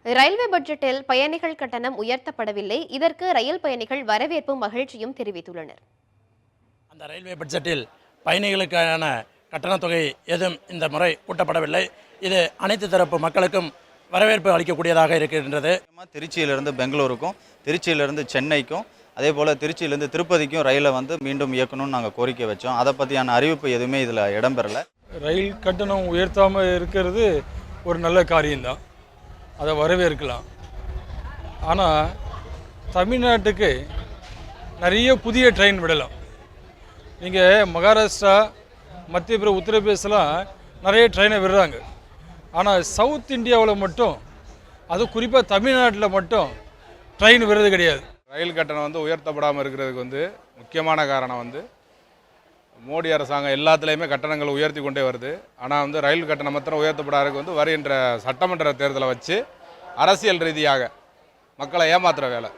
Railway பட்ஜெட்டில் பயணிகள் கட்டணம் உயர்த்தப்படவில்லை. இதற்கு ரயில் பயணிகள் வரவேற்பும் மகிழ்ச்சியும் தெரிவித்துள்ளனர். அந்த ரயில்வே பட்ஜெட்டில் பயணிகளுக்கான கட்டணத் தொகை எதுவும் இந்த முறை கூட்டப்படவில்லை. இது அனைத்து தரப்பு மக்களுக்கும் வரவேற்பு அளிக்கக்கூடியதாக இருக்கின்றது. திருச்சியிலிருந்து பெங்களூருக்கும், திருச்சியிலிருந்து சென்னைக்கும், அதே போல் திருச்சியிலேருந்து திருப்பதிக்கும் ரயிலை மீண்டும் இயக்கணும்னு நாங்கள் கோரிக்கை வச்சோம். அதை பற்றியான அறிவிப்பு எதுவுமே இதில் இடம்பெறலை. ரயில் கட்டணம் உயர்த்தாமல் இருக்கிறது ஒரு நல்ல காரியம்தான், அதை வரவேற்கலாம். ஆனால் தமிழ்நாட்டுக்கு நிறைய புதிய ட்ரெயின் விடலாம். நீங்கள் மகாராஷ்டிரா, மத்திய பிரதேச, உத்தரப்பிரதேசலாம் நிறைய ட்ரெயினை விடுறாங்க. ஆனால் சவுத் இந்தியாவில் மட்டும், அது குறிப்பாக தமிழ்நாட்டில் மட்டும் ட்ரெயின் விடுறது கிடையாது. ரயில் கட்டணம் உயர்த்தப்படாமல் இருக்கிறதுக்கு முக்கியமான காரணம் மோடி அரசாங்கம் எல்லாத்துலேயுமே கட்டணங்கள் உயர்த்தி கொண்டே வருது. ஆனால் ரயில் கட்டணம் மாத்திரம் உயர்த்தப்படாததுக்கு வருகின்ற சட்டமன்ற தேர்தலை வச்சு அரசியல் ரீதியாக மக்களை ஏமாத்துற வேலை.